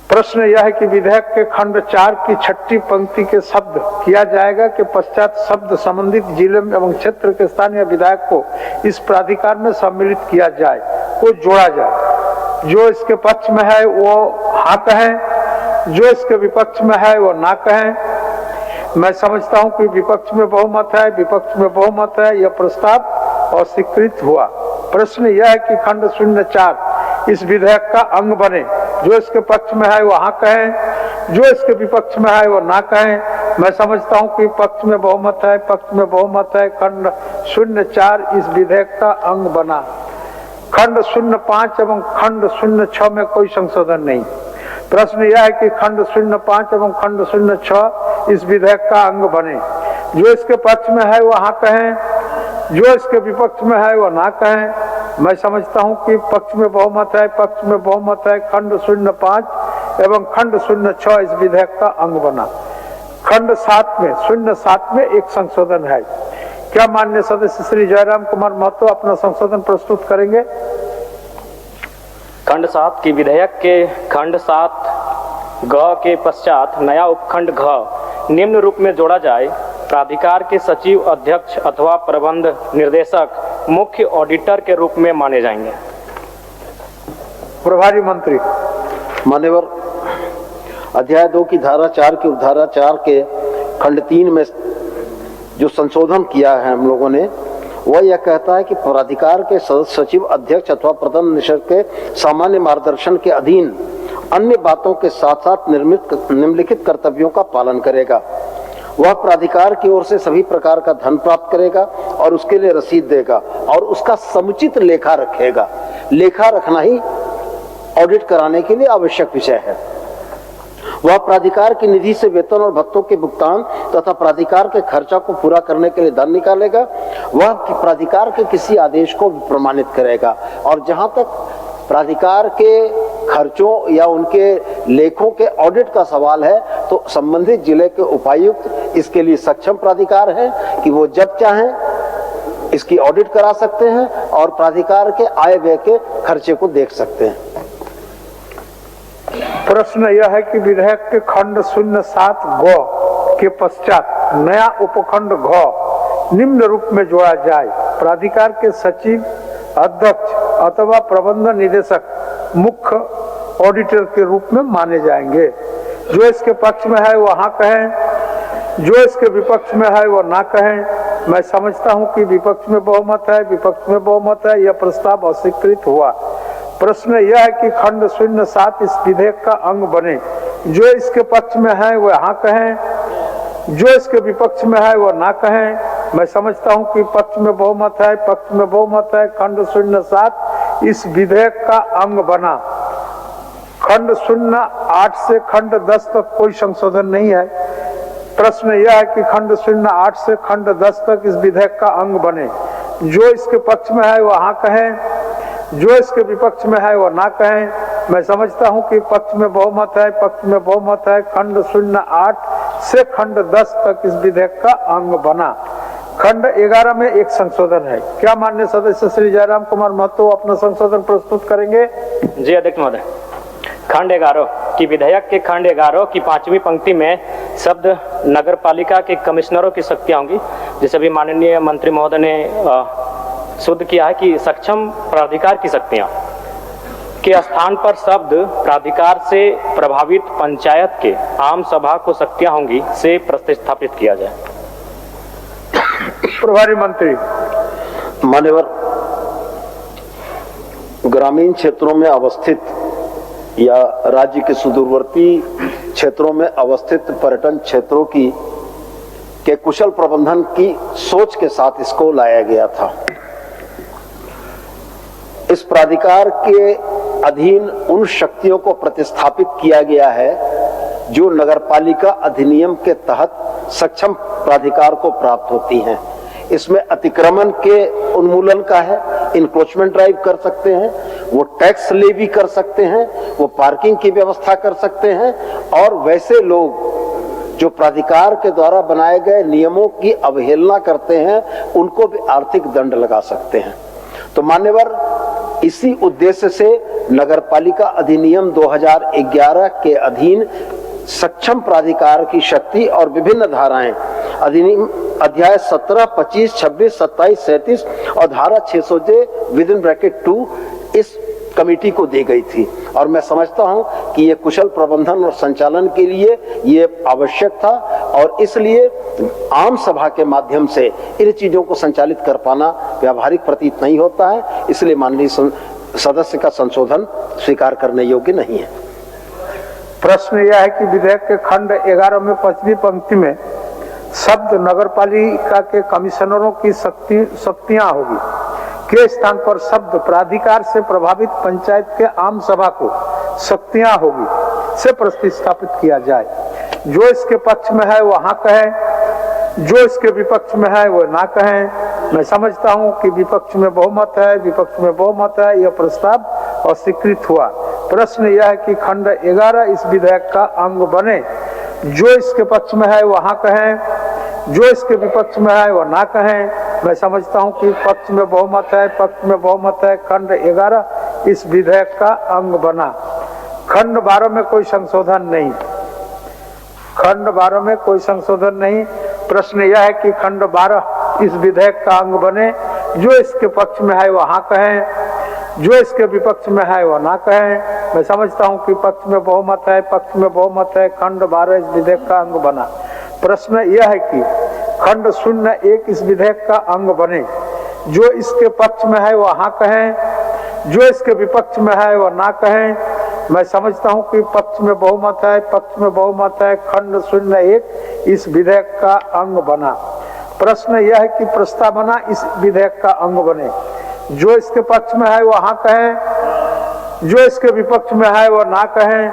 प्रश्न यह है कि विधेयक के खंड 4 की 6ठी पंक्ति के शब्द किया जाएगा के पश्चात शब्द संबंधित जिले एवं क्षेत्र के स्थानीय विधायक को इस प्राधिकार में सम्मिलित किया जाए को जोड़ा जाए। जो इसके पक्ष में है वो हाँ कहें, जो इसके विपक्ष में है वो ना कहें। मैं समझता हूं कि विपक्ष में बहुमत है, विपक्ष में बहुमत है, यह प्रस्ताव अस्वीकृत हुआ। प्रश्न यह है कि खंड 04 इस विधेयक का अंग बने। जो इसके पक्ष में है वो हाँ कहें, जो इसके विपक्ष में है वो ना कहें। मैं समझता हूं कि पक्ष में बहुमत है, पक्ष में बहुमत है। खंड 04 इस विधेयक का अंग बना। खंड 05 एवं खंड 06 में कोई संशोधन नहीं। प्रश्न यह है कि खंड 05 एवं खंड 06 इस विधेयक का अंग बने। जो इसके पक्ष में है वो हाँ कहें, जो इसके विपक्ष में है वो ना कहें। मैं समझता हूं कि पक्ष में बहुमत है, पक्ष में बहुमत है। खंड 05 एवं खंड 06 इस विधेयक का अंग बना। खंड 07 में एक संशोधन है। क्या माननीय सदस्य श्री जयराम कुमार महतो अपना संशोधन प्रस्तुत करेंगे? खंड 7 की विधेयक के खंड 7 ग के पश्चात नया उपखंड घ निम्न रूप में जोड़ा जाए। प्राधिकार के सचिव, अध्यक्ष अथवा प्रबंध निर्देशक मुख्य ऑडिटर के रूप में माने जाएंगे। प्रभारी मंत्री। मान्यवर, अध्याय 2 की धारा 4 की उपधारा 4 के खंड 3 में जो संशोधन किया है हम लोगों ने, वह यह कहता है कि प्राधिकार के सदस्य, सचिव, अध्यक्ष अथवा प्रबंध निदेशक के सामान्य मार्गदर्शन के अधीन अन्य बातों के साथ साथ निम्नलिखित कर्तव्यों का पालन करेगा। वह प्राधिकार की ओर से सभी प्रकार का धन प्राप्त करेगा और उसके लिए रसीद देगा और उसका समुचित लेखा रखेगा। लेखा रखना ही ऑडिट कराने के लिए आवश्यक विषय है। वह प्राधिकार की निधि से वेतन और भत्तों के भुगतान तथा प्राधिकार के खर्चा को पूरा करने के लिए धन निकालेगा। वह प्राधिकार के किसी आदेश को प्रमाणित करेगा। और जहां तक प्राधिकार के खर्चों या उनके लेखों के ऑडिट का सवाल है, तो संबंधित जिले के उपायुक्त इसके लिए सक्षम प्राधिकार है कि वो जब चाहें इसकी ऑडिट करा सकते हैं और प्राधिकार के आय व्यय के खर्चे को देख सकते हैं। प्रश्न यह है कि विधेयक के खंड 07 ग के पश्चात नया उपखंड घ निम्न रूप में जोड़ा जाए। प्राधिकार के सचिव, अध्यक्ष अथवा प्रबंध निदेशक मुख्य ऑडिटर के रूप में माने जाएंगे। जो इसके पक्ष में है वो हाँ कहें, जो इसके विपक्ष में है वो ना कहें। मैं समझता हूं कि विपक्ष में बहुमत है, विपक्ष में बहुमत है, यह प्रस्ताव अस्वीकृत हुआ। प्रश्न यह है कि खंड 07 इस विधेयक का अंग बने। जो इसके पक्ष में है वो हाँ कहें, जो इसके विपक्ष में है वो ना कहें। मैं समझता हूं कि पक्ष में बहुमत है, पक्ष में बहुमत है। खंड 07 इस विधेयक का अंग बना। खंड 08 से खंड 10 तक कोई संशोधन नहीं है। प्रश्न यह है कि खंड 08 से खंड 10 तक इस विधेयक का अंग बने। जो इसके पक्ष में है वो हाँ कहें, जो इसके विपक्ष में है वो ना कहें। मैं समझता हूं कि पक्ष में बहुमत है, पक्ष में बहुमत है। खंड 08 से खंड 10 तक इस विधेयक का अंग बना। खंड 11 में एक संशोधन है। क्या माननीय सदस्य श्री जयराम कुमार महतो अपना संशोधन प्रस्तुत करेंगे? जी अध्यक्ष महोदय, खंड 11 की विधेयक के खंड 11 की 5वीं पंक्ति में शब्द नगर पालिका के कमिश्नरों की शक्तियां होंगी, जिसे भी माननीय मंत्री महोदय ने शुद्ध किया है कि सक्षम प्राधिकार की शक्तियां के स्थान पर शब्द प्राधिकार से प्रभावित पंचायत के आम सभा को शक्तियां होंगी से प्रतिस्थापित किया जाए। प्रभारी मंत्री। मान्यवर, ग्रामीण क्षेत्रों में अवस्थित या राज्य के सुदूरवर्ती क्षेत्रों में अवस्थित पर्यटन क्षेत्रों के कुशल प्रबंधन की सोच के साथ इसको लाया गया था। इस प्राधिकार के अधीन उन शक्तियों को प्रतिस्थापित किया गया है जो नगरपालिका अधिनियम के तहत सक्षम प्राधिकार को प्राप्त होती हैं। इसमें अतिक्रमण के उन्मूलन का है, इनक्रोचमेंट ड्राइव कर सकते हैं, वो टैक्स लेवी कर सकते हैं, वो पार्किंग की व्यवस्था कर सकते हैं और वैसे लोग जो प्राधिकार के द्वारा बनाए गए नियमों की अवहेलना करते हैं उनको भी आर्थिक दंड लगा सकते हैं। तो मान्यवर, इसी उद्देश्य से नगरपालिका अधिनियम 2011 के अधीन सक्षम प्राधिकार की शक्ति और विभिन्न धाराएं अधिनियम अध्याय 17, 25, 26, 27, 37 और धारा 600J विदिन ब्रैकेट 2 इस कमेटी को दी गई थी। और मैं समझता हूं कि ये कुशल प्रबंधन और संचालन के लिए ये आवश्यक था और इसलिए आम सभा के माध्यम से इन चीजों को संचालित कर पाना व्यावहारिक प्रतीत नहीं होता है, इसलिए माननीय सदस्य का संशोधन स्वीकार करने योग्य नहीं है। प्रश्न यह है कि विधेयक के खंड 11 में 5वीं पंक्ति में शब्द नगरपालिका के कमिश्नरों की शक्तियां होगी के स्थान पर शब्द प्राधिकार से प्रभावित पंचायत के आम सभा को शक्तियां होगी से प्रतिस्थापित किया जाए। जो इसके पक्ष में है वह हाँ कहे, जो इसके विपक्ष में है वो ना कहें। मैं समझता हूं कि विपक्ष में बहुमत है, विपक्ष में बहुमत है, यह प्रस्ताव अस्वीकृत हुआ। प्रश्न यह है कि खंड 11 इस विधेयक का अंग बने। जो इसके पक्ष में है वह हाँ कहें, जो इसके विपक्ष में है वह ना कहें। मैं समझता हूं कि पक्ष में बहुमत है, पक्ष में बहुमत है, खंड 11 इस विधेयक का अंग बना। खंड 12 में कोई संशोधन नहीं, खंड 12 में कोई संशोधन नहीं। प्रश्न यह है कि खंड 12 इस विधेयक का अंग बने। जो इसके पक्ष में है वह हाँ कहें, जो इसके विपक्ष में है वह ना कहें। मैं समझता हूं कि पक्ष में बहुमत है, पक्ष में बहुमत है, खंड 12 इस विधेयक का अंग बना। प्रश्न यह है कि खंड 01 इस विधेयक का अंग बने। जो इसके पक्ष में है वह हाँ कहें, जो इसके विपक्ष में है वह ना कहें। मैं समझता हूं कि पक्ष में बहुमत है, पक्ष में बहुमत है, खंड 01 इस विधेयक का अंग बना। प्रश्न यह है कि प्रस्तावना इस विधेयक का अंग बने। जो इसके पक्ष में है वह हाँ कहें, जो इसके विपक्ष में है वह ना कहें।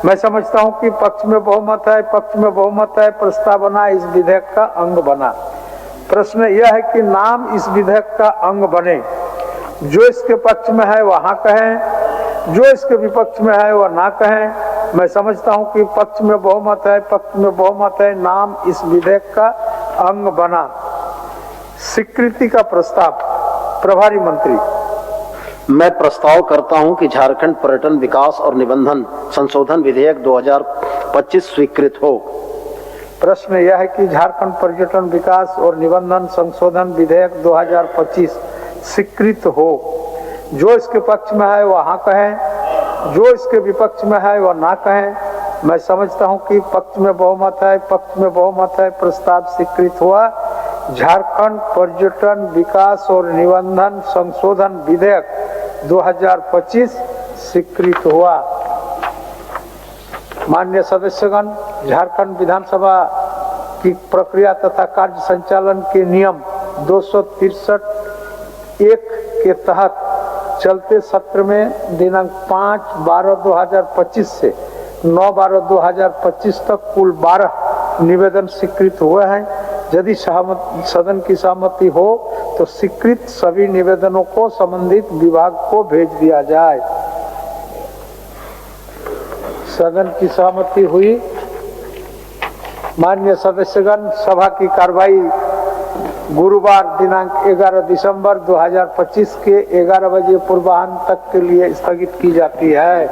मैं समझता हूं कि पक्ष में बहुमत है, पक्ष में बहुमत है, प्रस्तावना इस विधेयक का अंग बना। प्रश्न यह है कि नाम इस विधेयक का अंग बने। जो इसके पक्ष में है वह हाँ कहें, जो इसके विपक्ष में है वह ना कहें। मैं समझता हूं कि पक्ष में बहुमत है, पक्ष में बहुमत है, नाम इस विधेयक का अंग बना। स्वीकृति का प्रस्ताव प्रभारी मंत्री। मैं प्रस्ताव करता हूं कि झारखंड पर्यटन विकास और निबंधन संशोधन विधेयक 2025 स्वीकृत हो। प्रश्न यह है कि झारखंड पर्यटन विकास और निबंधन संशोधन विधेयक 2025 स्वीकृत हो। जो इसके पक्ष में है वह हाँ कहें, जो इसके विपक्ष में है वह ना कहें। मैं समझता हूं कि पक्ष में बहुमत है, पक्ष में बहुमत है, प्रस्ताव स्वीकृत हुआ। झारखंड पर्यटन विकास और निबंधन संशोधन विधेयक 2025 स्वीकृत हुआ। माननीय सदस्यगण, झारखंड विधानसभा की प्रक्रिया तथा कार्य संचालन के नियम 263(1) के तहत चलते सत्र में दिनांक 5/12/2025 से 9/12/2025 तक कुल 12 निवेदन स्वीकृत हुए हैं। यदि सदन की सहमति हो तो स्वीकृत सभी निवेदनों को संबंधित विभाग को भेज दिया जाए। सदन की सहमति हुई। माननीय सदस्यगण, सभा की कार्रवाई गुरुवार दिनांक 11 दिसंबर 2025 के 11 बजे पूर्वाह्न तक के लिए स्थगित की जाती है।